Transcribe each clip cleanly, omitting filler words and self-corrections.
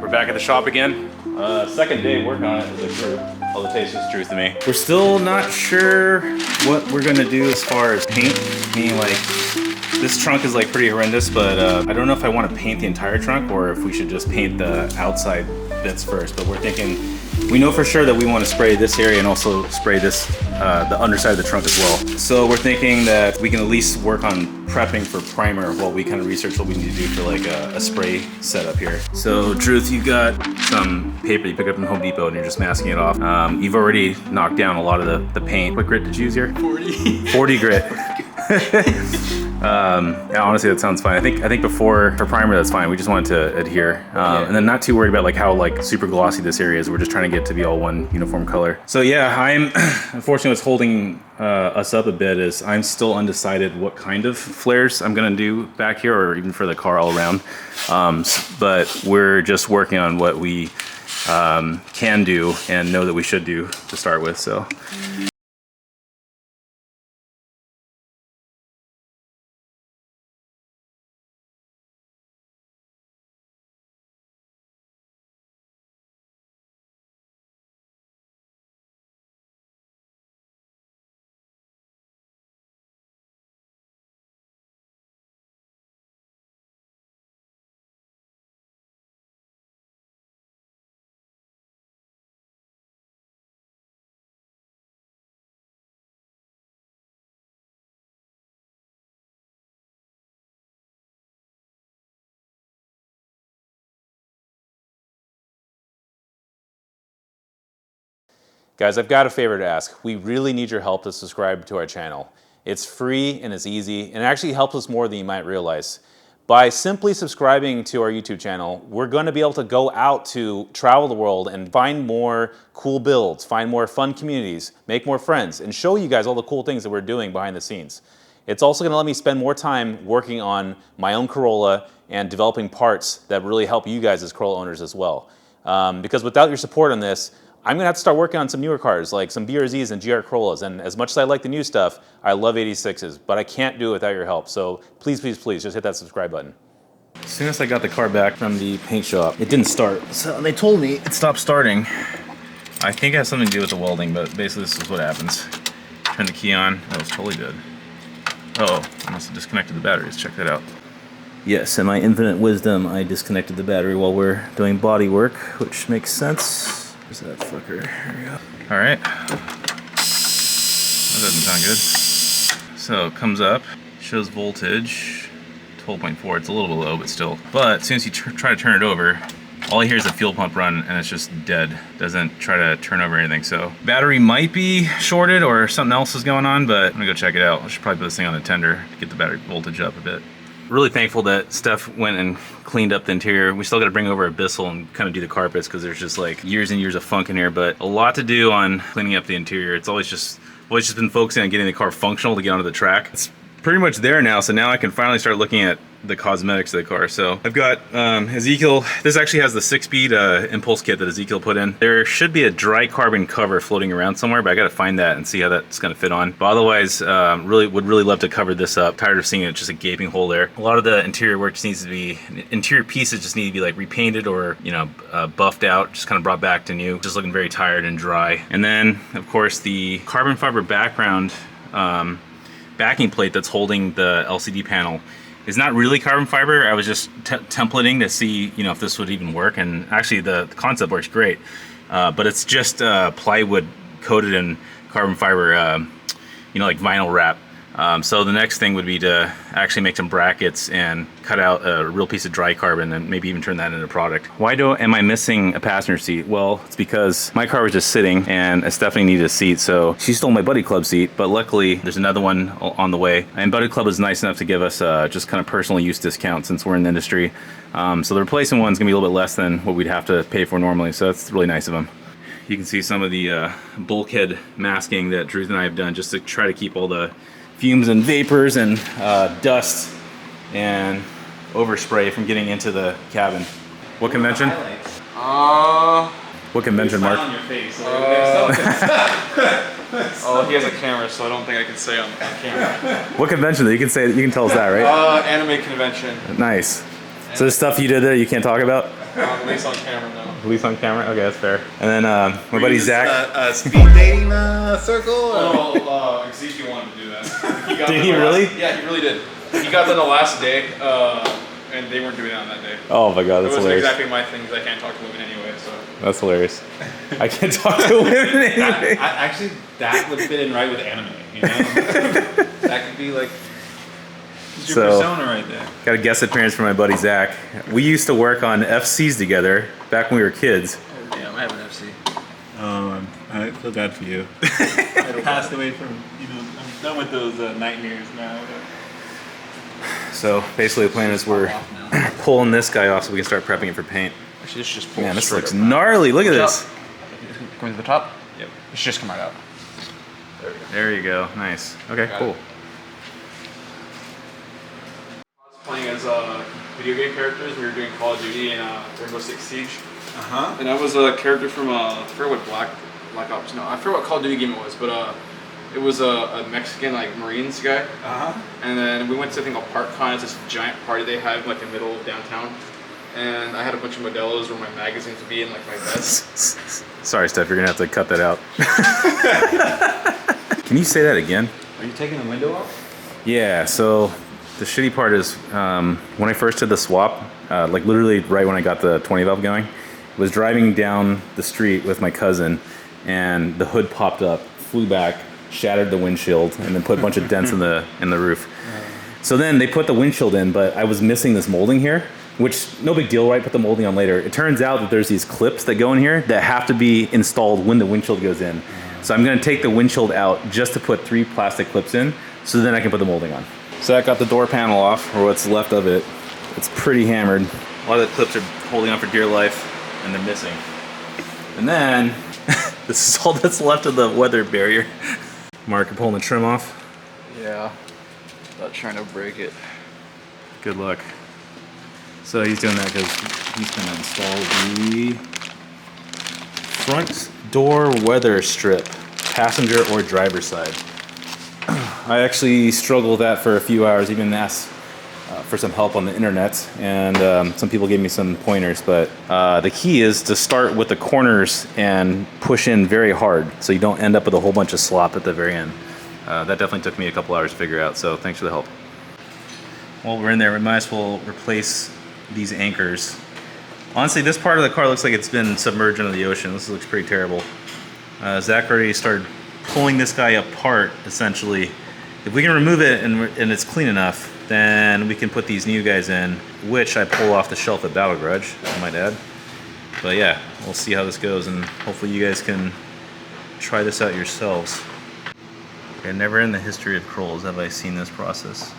We're back at the shop again. Second day working on it as a crew. All the taste is truth to me. We're still not sure what we're gonna do as far as paint. I mean, like, this trunk is like pretty horrendous, but I don't know if I want to paint the entire trunk or if we should just paint the outside bits first. But we're thinking, we know for sure that we want to spray this area and also spray this, the underside of the trunk as well. So we're thinking that we can at least work on prepping for primer while we kind of research what we need to do for like a spray setup here. So Truth, you got some paper you picked up from Home Depot and you're just masking it off. You've already knocked down a lot of the paint. What grit did you use here? 40 grit. Yeah, honestly, that sounds fine. I think before for primer, that's fine. We just wanted to adhere, and then not too worried about like how like super glossy this area is. We're just trying to get to be all one uniform color. So yeah, I'm unfortunately what's holding us up a bit is I'm still undecided what kind of flares I'm gonna do back here, or even for the car all around. But we're just working on what we can do and know that we should do to start with. So. Guys, I've got a favor to ask. We really need your help to subscribe to our channel. It's free and it's easy, and it actually helps us more than you might realize. By simply subscribing to our YouTube channel, we're gonna be able to go out to travel the world and find more cool builds, find more fun communities, make more friends, and show you guys all the cool things that we're doing behind the scenes. It's also gonna let me spend more time working on my own Corolla and developing parts that really help you guys as Corolla owners as well. Because without your support on this, I'm gonna have to start working on some newer cars, like some BRZs and GR Corollas. And as much as I like the new stuff, I love 86s, but I can't do it without your help. So please, please, please, just hit that subscribe button. As soon as I got the car back from the paint shop, it didn't start. So they told me it stopped starting. I think it has something to do with the welding, but basically this is what happens. Turn the key on. Oh, it's totally dead. Oh, I must have disconnected the batteries. Check that out. Yes, in my infinite wisdom, I disconnected the battery while we're doing body work, which makes sense. Where's that fucker? Here we go. All right. That doesn't sound good. So it comes up, shows voltage, 12.4. It's a little bit low, but still. But as soon as you try to turn it over, all I hear is a fuel pump run, and it's just dead. Doesn't try to turn over anything. So battery might be shorted or something else is going on, but I'm gonna go check it out. I should probably put this thing on the tender to get the battery voltage up a bit. Really thankful that Steph went and cleaned up the interior. We still got to bring over a Bissell and kind of do the carpets because there's just like years and years of funk in here, but a lot to do on cleaning up the interior. It's always just been focusing on getting the car functional to get onto the track. It's pretty much there now, so now I can finally start looking at the cosmetics of the car. So I've got Ezekiel. This actually has the 6-speed impulse kit that Ezekiel put in. There should be a dry carbon cover floating around somewhere, but I gotta find that and see how that's gonna fit on. But otherwise, would really love to cover this up. Tired of seeing it just a gaping hole there. A lot of the interior work just needs to be, interior pieces just need to be like repainted or, you know, buffed out, just kind of brought back to new. Just looking very tired and dry. And then, of course, the carbon fiber background backing plate that's holding the LCD panel is not really carbon fiber. I was just templating to see, you know, if this would even work, and actually the concept works great, but it's just plywood coated in carbon fiber, you know, like vinyl wrap. So the next thing would be to actually make some brackets and cut out a real piece of dry carbon and maybe even turn that into a product. Why am I missing a passenger seat? Well, it's because my car was just sitting and Stephanie needed a seat, so she stole my Buddy Club seat, but luckily there's another one on the way. And Buddy Club is nice enough to give us just kind of personal use discount since we're in the industry. So the replacement one's gonna be a little bit less than what we'd have to pay for normally, so that's really nice of them. You can see some of the bulkhead masking that Drew and I have done just to try to keep all the fumes and vapors and dust and overspray from getting into the cabin. What convention? What convention, Mark? On your face. Oh, he has a camera, so I don't think I can say on camera. What convention? You can tell us that, right? Anime convention. Nice. So the stuff you did there, you can't talk about? At least on camera, no. At least on camera? Okay, that's fair. And then my buddy Zach. A speed dating circle? Oh, Ezekiel wanted to do that. Did he really? Yeah, he really did. He got them the last day, and they weren't doing it on that day. Oh my god, that's it wasn't hilarious. exactly my thing, because I can't talk to women anyway, so. That's hilarious. I can't talk to women anyway. Actually, that would fit in right with anime, you know? That could be like, it's your persona right there. Got a guest appearance from my buddy Zach. We used to work on FCs together back when we were kids. Oh, damn, I have an FC. Oh, I feel bad for you. I passed away from, you know, I'm done with those nightmares now. So basically the plan is we're pulling this guy off so we can start prepping it for paint. Actually, this just pulls. Man, this looks gnarly. Look at this. Going to the top? Yep. It should just come right out. There we go. There you go. Nice. Okay, Got cool. it. I was playing as video game characters. We were doing Call of Duty and Rainbow Six Siege. And I was a character from I forget what Black Ops. No, I forget what Call of Duty game it was, but it was a Mexican like Marines guy. And then we went to I think a ParkCon. It's this giant party they have like in the middle of downtown. And I had a bunch of Modelos where my magazines would be in like my vest. Sorry, Steph, you're gonna have to cut that out. Can you say that again? Are you taking the window off? Yeah, so the shitty part is when I first did the swap, like literally right when I got the 20 valve going, was driving down the street with my cousin and the hood popped up, flew back, shattered the windshield, and then put a bunch of dents in the roof. So then they put the windshield in, but I was missing this molding here, which no big deal, right? Put the molding on later. It turns out that there's these clips that go in here that have to be installed when the windshield goes in. So I'm gonna take the windshield out just to put 3 plastic clips in, so then I can put the molding on. So that got the door panel off, or what's left of it. It's pretty hammered. A lot of the clips are holding on for dear life, and they're missing. And then, this is all that's left of the weather barrier. Mark, you're pulling the trim off. Yeah. Not trying to break it. Good luck. So he's doing that because he's going to install the front door weather strip, passenger or driver side. I actually struggled with that for a few hours, even asked for some help on the internet, and some people gave me some pointers, but the key is to start with the corners and push in very hard so you don't end up with a whole bunch of slop at the very end. That definitely took me a couple hours to figure out, so thanks for the help. While we're in there, we might as well replace these anchors. Honestly, this part of the car looks like it's been submerged into the ocean. This looks pretty terrible. Zach already started pulling this guy apart, essentially. If we can remove it and it's clean enough, then we can put these new guys in, which I pull off the shelf at Battle Grudge, I might add. But yeah, we'll see how this goes, and hopefully you guys can try this out yourselves. Okay, never in the history of Corollas have I seen this process.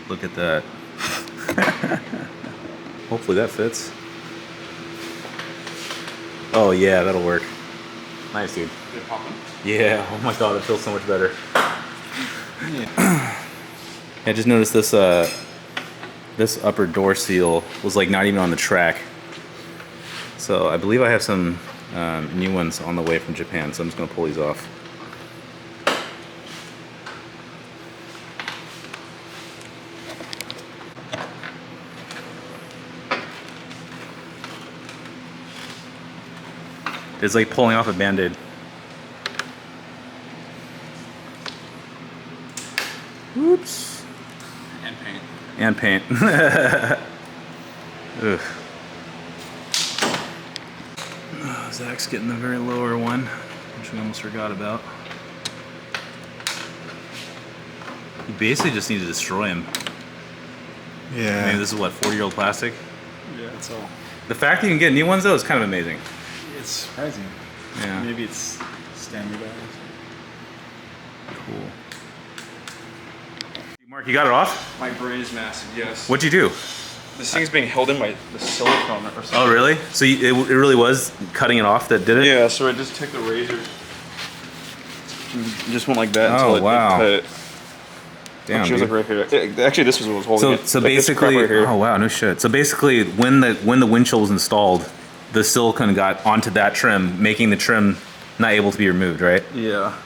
Look at that. Hopefully that fits. Oh yeah, that'll work. Nice, dude. Is it popping? Yeah, oh my god, it feels so much better. I just noticed this this upper door seal was like not even on the track. So I believe I have some new ones on the way from Japan, so I'm just gonna pull these off. It's like pulling off a Band-Aid. Oops. And paint. And paint. Ugh. Oh, Zach's getting the very lower one, which we almost forgot about. You basically just need to destroy him. Yeah. I mean, this is what, 40-year-old plastic? Yeah, it's all. The fact that you can get new ones, though, is kind of amazing. It's surprising. Yeah. Maybe it's standardized. Cool. Mark, you got it off? My brain is massive, yes. What'd you do? This thing's being held in by the silicone or something. Oh, really? So it really was cutting it off that did it? Yeah, so I just took the razor. Just went like that Oh, until wow. it cut it. Damn, She was dude. like right here. Actually, this was what was holding it. So Like, this crap basically, right here. oh wow, no shit. So basically, when the windshield was installed, the silicone got onto that trim, making the trim not able to be removed, right? Yeah.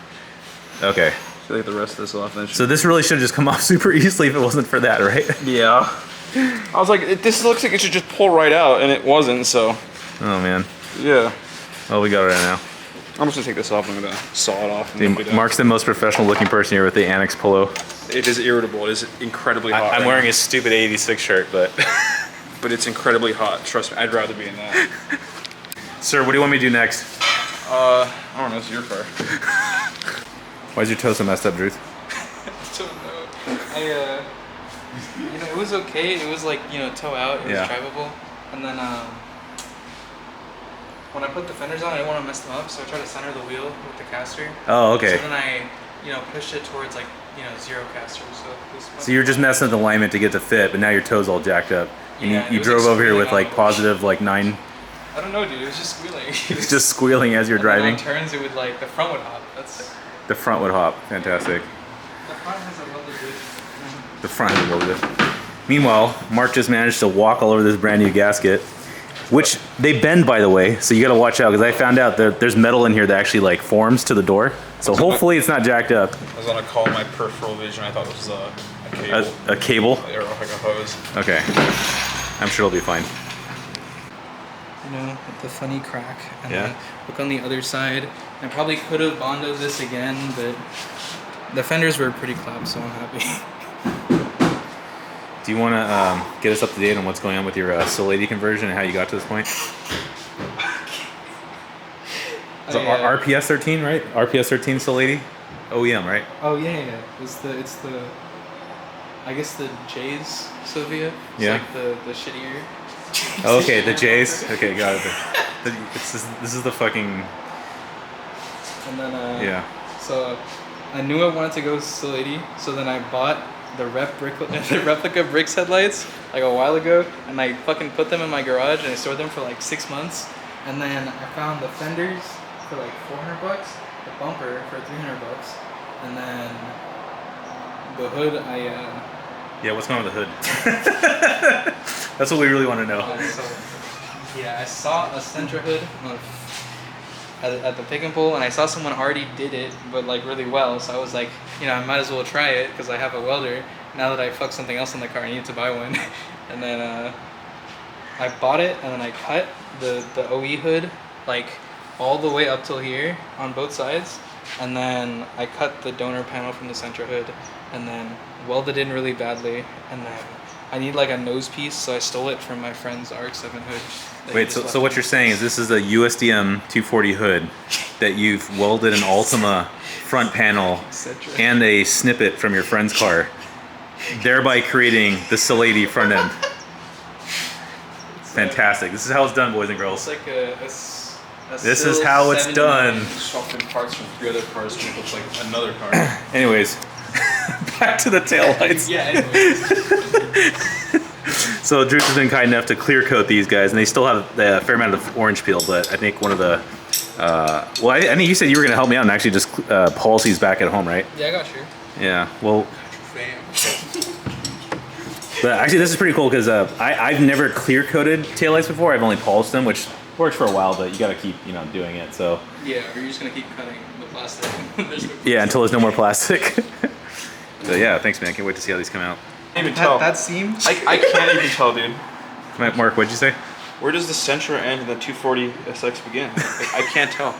Okay. So take the rest of this off. Then So this really should have just come off super easily if it wasn't for that, right? yeah. I was like, this looks like it should just pull right out, and it wasn't, so. Oh, man. Yeah. Well, we got it right now. I'm just gonna take this off and I'm gonna saw it off. Dude, Mark's the most professional looking person here with the Annex polo. It is irritable. It is incredibly hot. I'm wearing a stupid AE86 shirt, but... but it's incredibly hot. Trust me, I'd rather be in that. Sir, what do you want me to do next? I don't know, it's your car. Why is your toe so messed up, Druth? I don't know. You know, it was okay. It was like, you know, toe out. It was drivable. And then, when I put the fenders on, I didn't want to mess them up, so I tried to center the wheel with the caster. Oh, okay. So then I, you know, pushed it towards like, you know, zero caster. So you were just messing with the alignment to get to fit, but now your toe's all jacked up. And Yeah, you drove over here with like positive like 9. I don't know, dude. It was just squealing. It's just squealing as you're driving. On turns, it would like the front would hop. That's. The front would hop. Fantastic. The front has a welded diff. The front has a welded diff. Meanwhile, Mark just managed to walk all over this brand new gasket, which they bend, by the way. So you got to watch out because I found out that there's metal in here that actually like forms to the door. So hopefully it's not jacked up. I was gonna call my peripheral vision. I thought this was a cable. A cable? Or like a hose. Okay. I'm sure it'll be fine. You know, with the funny crack. And Yeah. then look on the other side. I probably could have bondoed this again, but the fenders were pretty clapped, so I'm happy. Do you want to get us up to date on what's going on with your Solady conversion and how you got to this point? So RPS 13, right? RPS 13 Solady? OEM, right? Oh yeah. It's the I guess the J's Sylvia. It's Yeah. like the shittier. Oh, okay, the J's. Okay, got it. This is the fucking. And then Yeah. So I knew I wanted to go Solady, so then I bought the replica Bricks headlights like a while ago, and I fucking put them in my garage and I stored them for like 6 months, and then I found the fenders for like $400, the bumper for $300, and then the hood Yeah, what's going on with the hood? That's what we really want to know. yeah, I saw a Sentra hood at the pick and pull, and I saw someone already did it, but like really well. So I was like, you know, I might as well try it because I have a welder. Now that I fucked something else in the car, I need to buy one. And then I bought it, and then I cut the OE hood like all the way up till here on both sides, and then I cut the donor panel from the Sentra hood, and then welded in really badly, and then I need like a nose piece, so I stole it from my friend's ARC-7 hood. Wait, so what you're saying is this is a USDM 240 hood that you've welded an Ultima front panel and a snippet from your friend's car, thereby creating the Solady front end. Fantastic. This is how it's done, boys and girls. It's like a This is how it's done. Swapping parts from 3 other cars to look like another car. Anyways, back to the taillights. Yeah, anyways. So Drew has been kind enough to clear coat these guys, and they still have a fair amount of orange peel, but I think one of the, well, I think you said you were going to help me out and actually just polish these back at home, right? Yeah, I got you. Yeah, well, but actually this is pretty cool because I've never clear coated taillights before. I've only polished them, which works for a while, but you got to keep, you know, doing it, so. Yeah, or you're just going to keep cutting the plastic. Yeah, until there's no more plastic. So yeah, thanks man, can't wait to see how these come out. I can't even tell. That seam? I can't even tell, dude. Mark, what'd you say? Where does the Sentra end and the 240 SX begin? I can't tell.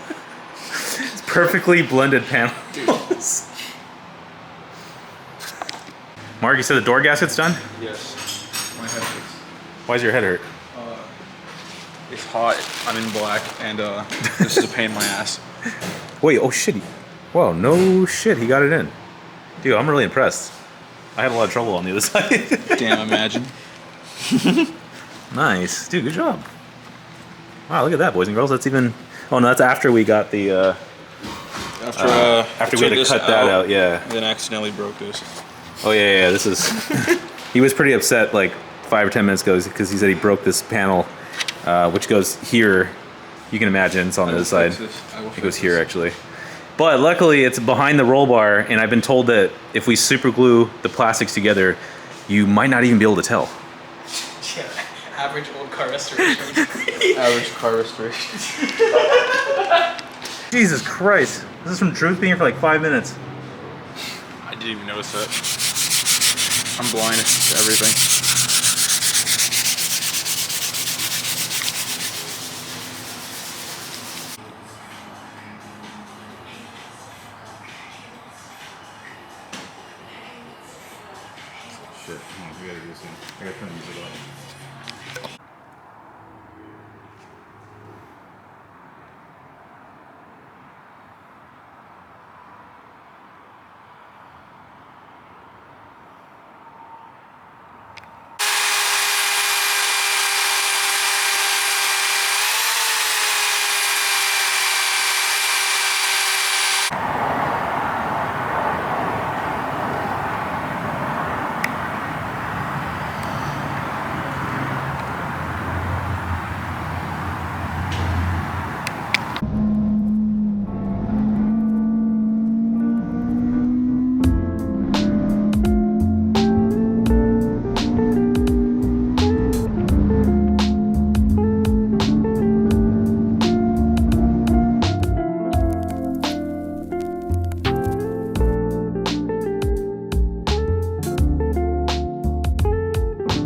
It's perfectly blended panels. Mark, you said the door gasket's done? Yes. My head hurts. Why does your head hurt? It's hot. I'm in black, and this is a pain in my ass. Wait, oh shit. Whoa, no shit, he got it in. Dude, I'm really impressed. I had a lot of trouble on the other side. Damn, imagine. Nice. Dude, good job. Wow, look at that, boys and girls. That's even... Oh, no, that's after we got the... After we had to cut that out, yeah. And then accidentally broke this. Oh, yeah, this is... He was pretty upset like 5 or 10 minutes ago because he said he broke this panel, which goes here. You can imagine it's on the other side. It goes here, actually. But luckily, it's behind the roll bar, and I've been told that if we super glue the plastics together, you might not even be able to tell. Yeah, average old car restoration. Average car restoration. Jesus Christ. This is from Truth being here for like 5 minutes. I didn't even notice that. I'm blind to everything. shit. Hold on, we gotta do this thing. I gotta turn the music off.